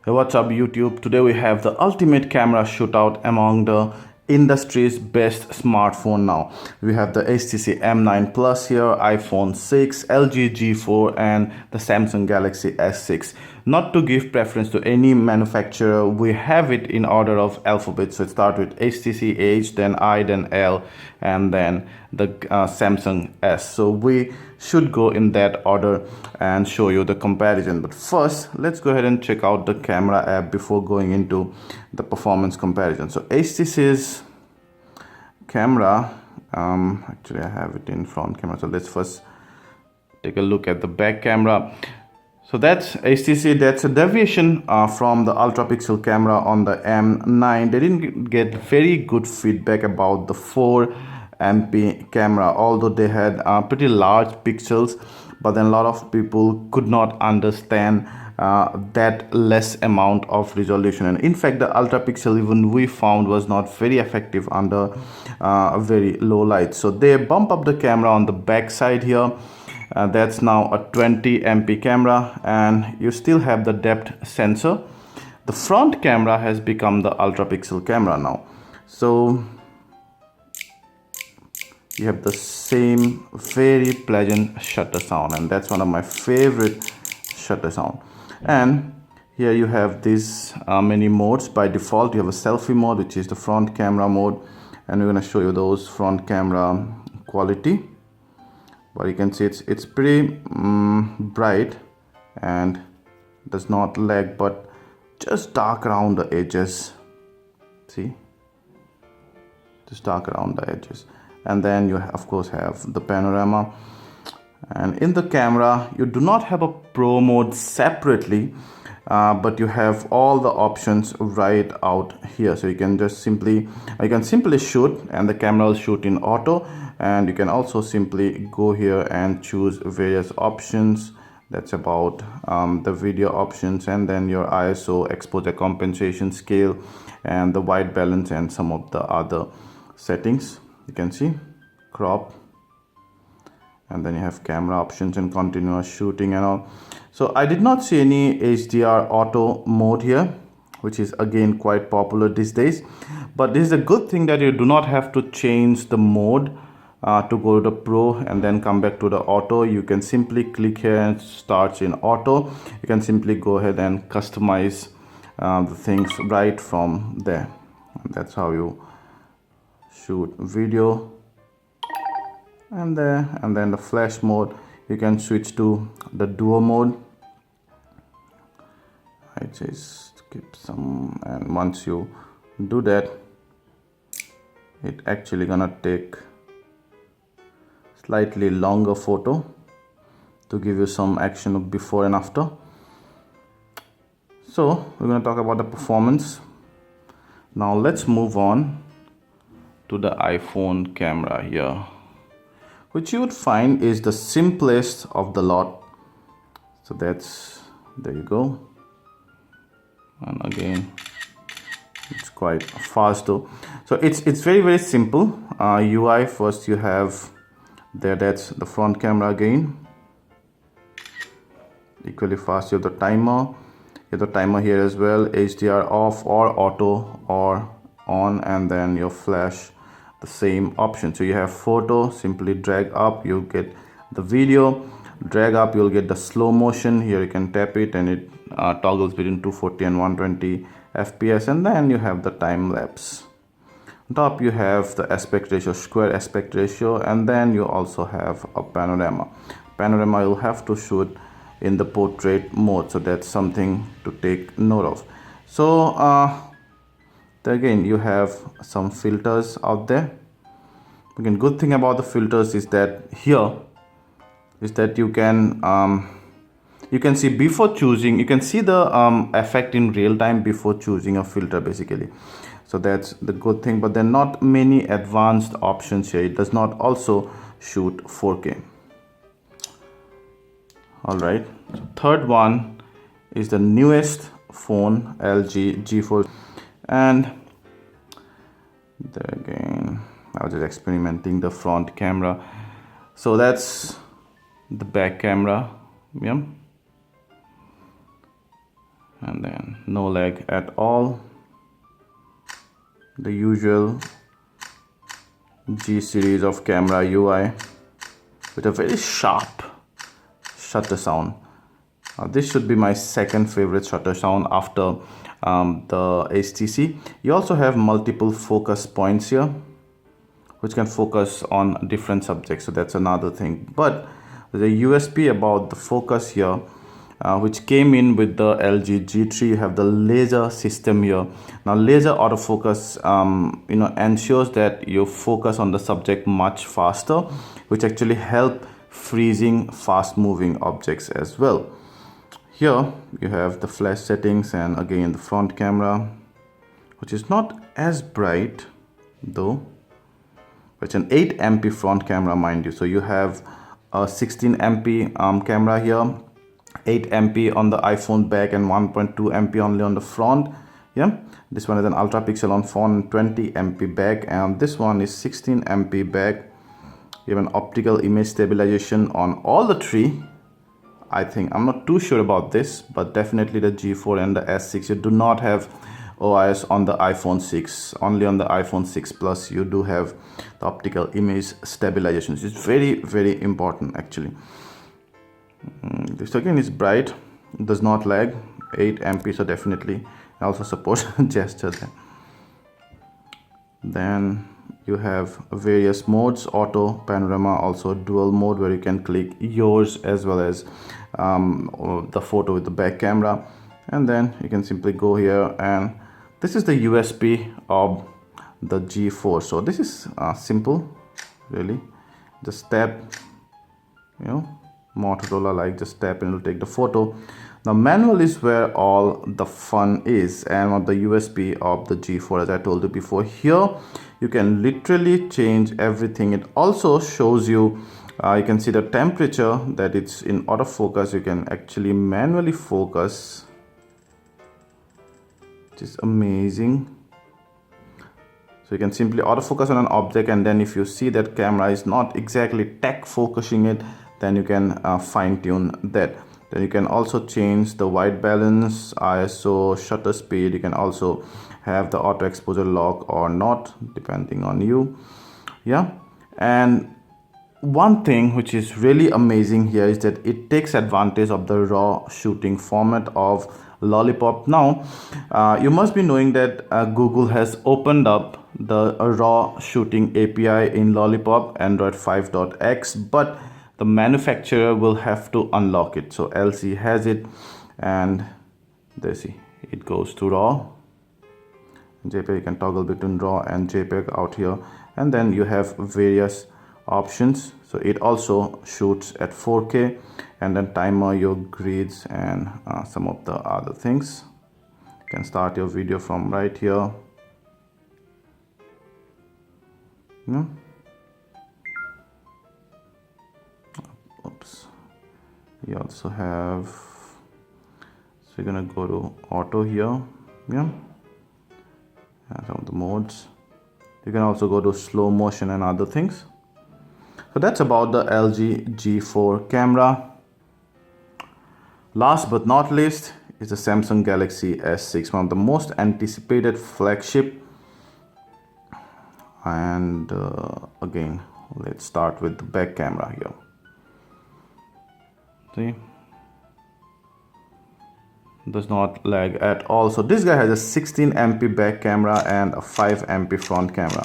Hey, what's up YouTube? Today we have the ultimate camera shootout among the industry's best smartphone now. We have the HTC M9 Plus here, iPhone 6, LG G4 and the Samsung Galaxy S6. Not to give preference to any manufacturer, we have it in order of alphabet. So it starts with HTC H, then I, then L, and then the Samsung S. So we should go in that order and show you the comparison. But first, let's go ahead and check out the camera app before going into the performance comparison. So HTC's camera, actually I have it in front camera. So let's first take a look at the back camera. So that's HTC, that's a deviation from the ultra pixel camera on the M9. They didn't get very good feedback about the 4MP camera, although they had pretty large pixels, but then a lot of people could not understand that less amount of resolution. And in fact, the ultra pixel even we found was not very effective under very low light. So they bump up the camera on the back side here. That's now a 20MP camera, and you still have the depth sensor. The front camera has become the ultra pixel camera now. So you have the same very pleasant shutter sound, and that's one of my favorite shutter sound. And here you have these many modes. By default you have a selfie mode, which is the front camera mode, and we're going to show you those front camera quality. But you can see it's pretty bright and does not lag, but just dark around the edges. See, just dark around the edges. And then you of course have the panorama, and in the camera you do not have a pro mode separately, but you have all the options right out here. So you can just simply shoot, and the camera will shoot in auto, and you can also simply go here and choose various options. That's about the video options, and then your ISO, exposure compensation, scale, and the white balance, and some of the other settings. You can see crop, and then you have camera options and continuous shooting and all. So I did not see any HDR auto mode here, which is again quite popular these days. But this is a good thing that you do not have to change the mode to go to the pro and then come back to the auto. You can simply click here and starts in auto. You can simply go ahead and customize the things right from there. And that's how you shoot video. And there, and then the flash mode, you can switch to the duo mode. I just skip some, and once you do that, it actually gonna take slightly longer photo to give you some action of before and after. So we're going to talk about the performance. Now let's move on to the iPhone camera here, which you would find is the simplest of the lot. So that's, there you go. And again, it's quite fast though. So it's very simple. UI, first you have there, that's the front camera again, equally fast. You have the timer. You have the timer here as well, HDR off or auto or on, and then your flash, the same option. So you have photo, simply drag up, you get the video, drag up, you'll get the slow motion. Here you can tap it and it toggles between 240 and 120 FPS, and then you have the time lapse. On top you have the aspect ratio, square aspect ratio, and then you also have a panorama. Panorama you'll have to shoot in the portrait mode, so that's something to take note of. So again, you have some filters out there. Again, good thing about the filters is that here is that you can see before choosing, you can see the effect in real time before choosing a filter basically. So that's the good thing, but there are not many advanced options here. It does not also shoot 4K. All right, so third one is the newest phone, LG G4, and there again I was just experimenting the front camera. So that's the back camera, yeah. and then no lag at all. The usual G series of camera UI with a very sharp shutter sound. This should be my second favorite shutter sound after the HTC. You also have multiple focus points here, which can focus on different subjects, so that's another thing. But the USP about the focus here, which came in with the LG G3, you have the laser system here. Now laser autofocus ensures that you focus on the subject much faster, which actually help freezing fast moving objects as well. Here you have the flash settings, and again the front camera, which is not as bright though. It's an 8 MP front camera, mind you. So you have a 16 MP camera here, 8 MP on the iPhone back, and 1.2 MP only on the front. Yeah, this one is an ultra pixel on front, 20 MP back, and this one is 16 MP back. You have an optical image stabilization on all the three. I think, I'm not too sure about this, but definitely the G4 and the S6, you do not have OIS on the iPhone 6. Only on the iPhone 6 Plus you do have the optical image stabilization. It's very, very important actually. This again is bright, does not lag, 8 MP, so definitely also supports gestures. Then you have various modes, auto, panorama, also dual mode, where you can click yours as well as the photo with the back camera, and then you can simply go here, and this is the USP of the G4. So this is simple, really. Just tap, Motorola like, just tap and it'll take the photo. Now manual is where all the fun is, and one of the USP of the G4, as I told you before, here you can literally change everything. It also shows you, you can see the temperature that it's in autofocus. You can actually manually focus, which is amazing. So you can simply autofocus on an object, and then if you see that camera is not exactly tech focusing it, then you can fine tune that. Then you can also change the white balance, ISO, shutter speed. You can also have the auto exposure lock or not, depending on you. Yeah, and one thing which is really amazing here is that it takes advantage of the raw shooting format of Lollipop. Now you must be knowing that Google has opened up the raw shooting API in Lollipop Android 5.x, but the manufacturer will have to unlock it. So LC has it, and there, see, it goes to raw. JPEG, you can toggle between raw and JPEG out here, and then you have various options. So it also shoots at 4K, and then timer, your grids, and some of the other things. You can start your video from right here. Oops. You also have, so you're gonna go to auto here. Yeah, and some of the modes. You can also go to slow motion and other things. So that's about the LG G4 camera. Last but not least is the Samsung Galaxy S6, one of the most anticipated flagship. And again, let's start with the back camera here. See, does not lag at all. So this guy has a 16 MP back camera and a 5 MP front camera,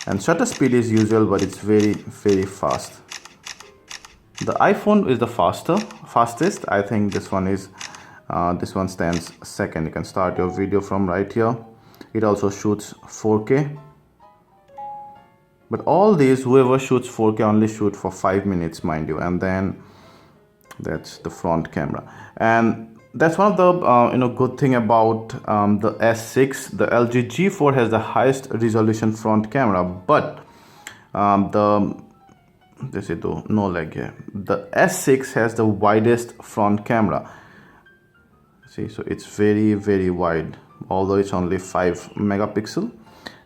and shutter speed is usual, but it's very, very fast. The iPhone is the fastest. I think this one is this one stands second. You can start your video from right here. It also shoots 4K, but all these, whoever shoots 4K only shoot for 5 minutes, mind you. And then that's the front camera, and that's one of the good thing about the S6. The LG G4 has the highest resolution front camera, but they say though no lag here. The S6 has the widest front camera. See, so it's very, very wide, although it's only 5 megapixel.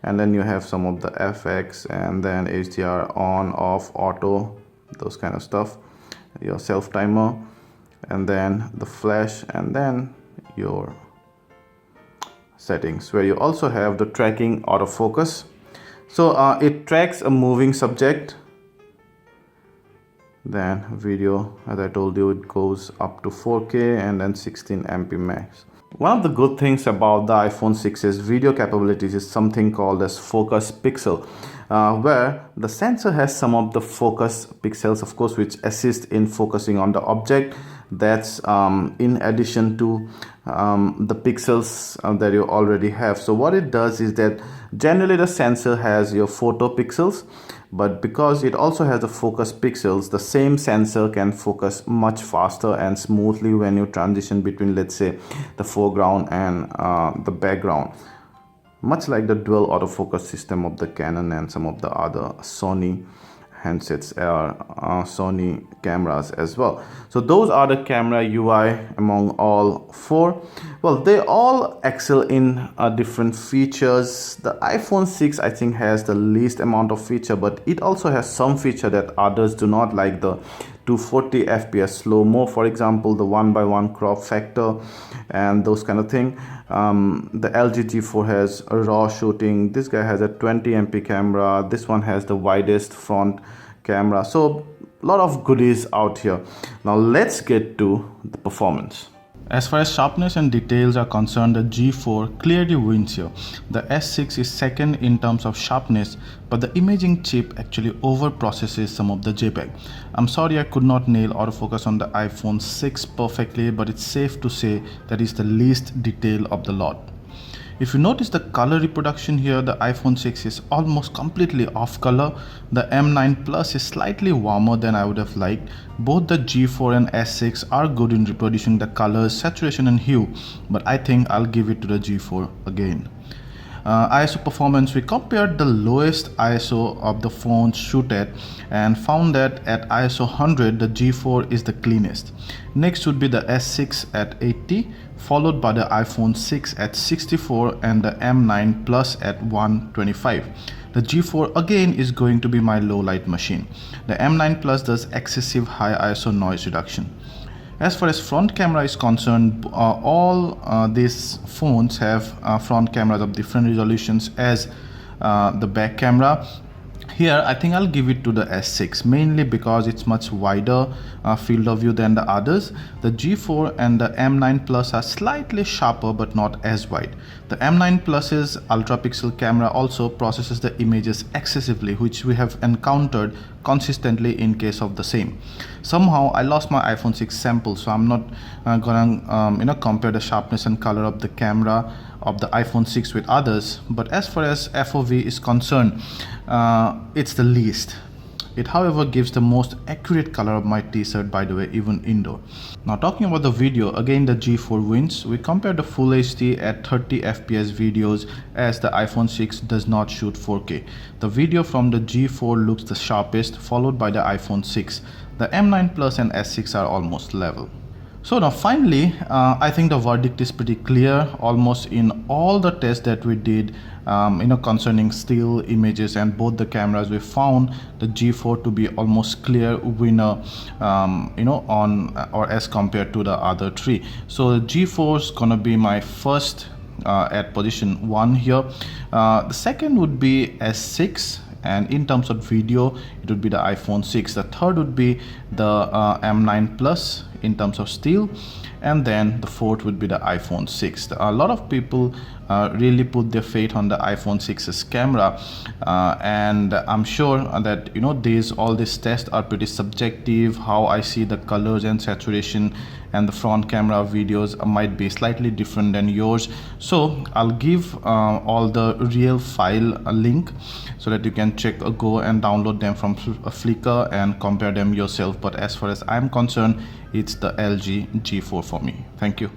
And then you have some of the FX, and then HDR on, off, auto, those kind of stuff, your self timer, and then the flash, and then your settings, where you also have the tracking autofocus. So it tracks a moving subject. Then video, as I told you, it goes up to 4K and then 16 MP max. One of the good things about the iPhone 6's video capabilities is something called as focus pixel, where the sensor has some of the focus pixels, of course, which assist in focusing on the object. That's in addition to the pixels that you already have. So what it does is that generally the sensor has your photo pixels, but because it also has the focus pixels, the same sensor can focus much faster and smoothly when you transition between, let's say, the foreground and the background, much like the dual autofocus system of the Canon and some of the other Sony handsets or Sony cameras as well. So those are the camera UI among all four. Well, they all excel in different features. The iPhone 6 I think has the least amount of feature, but it also has some feature that others do not, like the 240 FPS slow-mo, for example, the 1:1 crop factor and those kind of thing. The LG G4 has a raw shooting. This guy has a 20 MP camera. This one has the widest front camera. So a lot of goodies out here. Now let's get to the performance. As far as sharpness and details are concerned, the G4 clearly wins here. The S6 is second in terms of sharpness, but the imaging chip actually over-processes some of the JPEG. I'm sorry I could not nail autofocus on the iPhone 6 perfectly, but it's safe to say that it's the least detail of the lot. If you notice the color reproduction here, the iPhone 6 is almost completely off color. The M9 Plus is slightly warmer than I would have liked. Both the G4 and S6 are good in reproducing the colors, saturation and hue, but I think I'll give it to the G4 again. ISO performance, we compared the lowest ISO of the phones Shootout and found that at ISO 100 the G4 is the cleanest. Next would be the S6 at 80, followed by the iPhone 6 at 64 and the M9 Plus at 125. The G4 again is going to be my low light machine. The M9 Plus does excessive high ISO noise reduction. As far as front camera is concerned, all these phones have front cameras of different resolutions as the back camera. Here I think I'll give it to the S6, mainly because it's much wider field of view than the others. The G4 and the M9 Plus are slightly sharper but not as wide. The M9 Plus's ultra pixel camera also processes the images excessively, which we have encountered consistently in case of the same. Somehow I lost my iPhone 6 sample, so I'm not gonna compare the sharpness and color of the camera of the iPhone 6 with others, but as far as FOV is concerned, it's the least. It however gives the most accurate color of my t-shirt, by the way, even indoor. Now talking about the video, again the G4 wins. We compared the full HD at 30 FPS videos as the iPhone 6 does not shoot 4K. The video from the G4 looks the sharpest, followed by the iPhone 6. The M9 Plus and S6 are almost level. So now finally, I think the verdict is pretty clear. Almost in all the tests that we did, concerning still images and both the cameras, we found the G4 to be almost clear winner, on or as compared to the other three. So the G4 is gonna be my first at position 1 here. The second would be S6. And in terms of video, it would be the iPhone 6. The third would be the M9 Plus in terms of still, and then the fourth would be the iPhone 6. A lot of people really put their faith on the iPhone 6's camera, and I'm sure that all these tests are pretty subjective. How I see the colors and saturation and the front camera videos might be slightly different than yours, so I'll give all the real file a link so that you can go and download them from Flickr and compare them yourself. But as far as I'm concerned, it's the LG G4 for me. Thank you.